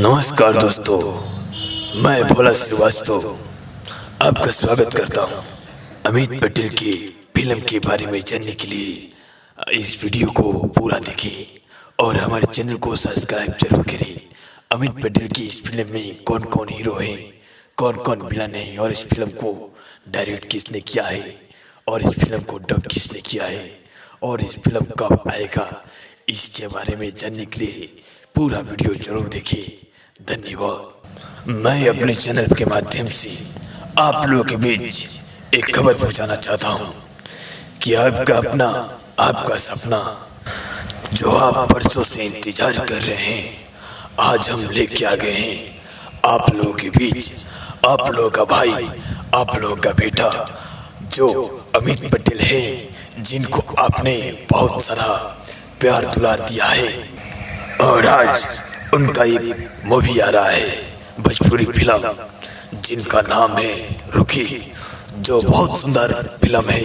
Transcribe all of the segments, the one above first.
नमस्कार दोस्तों, मैं भोला श्रीवास्तव आपका स्वागत करता हूं। अमित पटेल की फिल्म के बारे में जानने के लिए इस वीडियो को पूरा देखें और हमारे चैनल को सब्सक्राइब जरूर करें। अमित पटेल की इस फिल्म में कौन कौन हीरो है, कौन कौन विलन है और इस फिल्म को डायरेक्ट किसने किया है और इस फिल्म को डब किसने किया है और इस फिल्म कब आएगा, इसके बारे में जानने के लिए पूरा वीडियो जरूर देखिए। धन्यवाद। मैं अपने चैनल के माध्यम से आप लोगों के बीच एक खबर पहुंचाना चाहता हूं कि आपका सपना जो आप बरसों से इंतजार कर रहे हैं, आज हम लेके आ गए हैं आप लोगों के बीच। आप लोगों का भाई, आप लोगों का बेटा जो अमित पटेल है, जिनको आपने बहुत सारा प्यार दुलार दिया है, और आज उनका एक मूवी आ रहा है भोजपुरी फिल्म जिनका नाम है रुकी, जो बहुत सुंदर फिल्म है,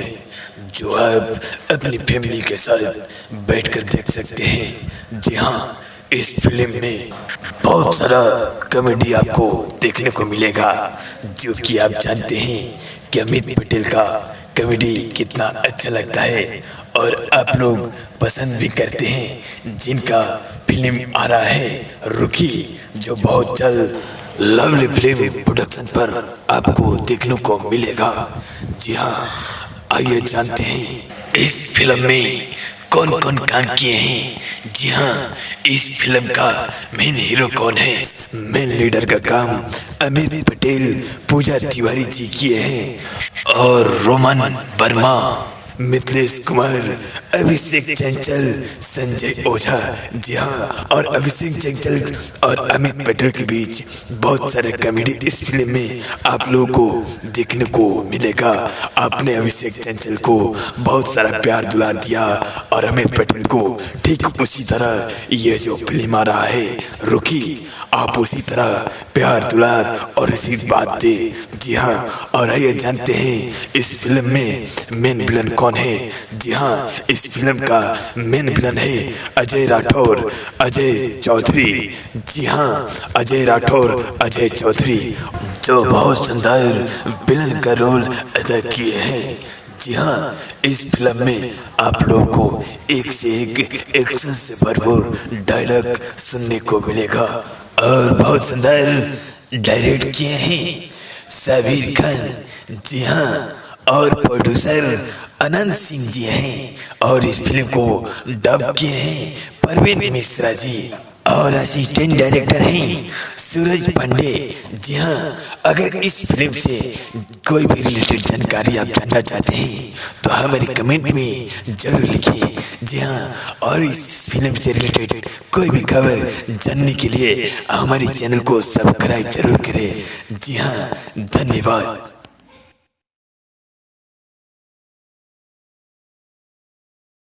जो आप अपनी फैमिली के साथ बैठकर देख सकते हैं। जी हाँ, इस फिल्म में बहुत सारा कॉमेडी आपको देखने को मिलेगा, जो कि आप जानते हैं कि अमित पटेल का कॉमेडी कितना अच्छा लगता है और आप लोग पसंद भी करते हैं। जिनका फिल्म आ रहा है रुकी, जो बहुत जल्द लवली फिल्म प्रोडक्शन पर आपको देखने को मिलेगा। जी हाँ, आइए जानते हैं इस फिल्म में कौन कौन काम किए हैं। जी हाँ, इस फिल्म का मेन हीरो कौन है। मेन लीडर का काम अमित पटेल, पूजा तिवारी जी किए हैं और रोमन वर्मा, मिथिलेश कुमार, अभिषेक चंचल, संजय ओझा। जी हाँ, और अभिषेक चंचल और अमित पटेल के बीच बहुत सारे कॉमेडी इस फिल्म में आप लोगों को देखने को मिलेगा। आपने अभिषेक चंचल को बहुत सारा प्यार दुलार दिया और अमित पटेल को ठीक उसी तरह ये जो फिल्म आ रहा है रुकी, आप उसी तरह प्यार दुलार और आशीर्वाद दे। जी हाँ, और आइए जानते हैं इस फिल्म में मेन विलन कौन है। जी हाँ, इस फिल्म का मेन विलन है अजय राठौर, अजय चौधरी। जी हाँ, अजय राठौर, अजय चौधरी, जो बहुत शानदार विलन का रोल अदा किए हैं। जी हाँ, इस फिल्म में आप लोगों को एक से एक एक्शन से भरपूर डायलॉग सुनने को मिलेगा और बहुत सुंदर डायरेक्ट किए हैं सबीर खान। जी हाँ, और प्रोड्यूसर अनंत सिंह जी हैं और इस फिल्म को डब किए हैं परवीन मिश्रा जी और असिस्टेंट डायरेक्टर हैं सूरज पांडे। जी हाँ, अगर इस फिल्म से कोई भी रिलेटेड जानकारी आप जानना चाहते हैं तो हमारे कमेंट में जरूर लिखिए। जी हाँ, और इस फिल्म से रिलेटेड कोई भी खबर जानने के लिए हमारे चैनल को सब्सक्राइब जरूर करें। जी हाँ, धन्यवाद।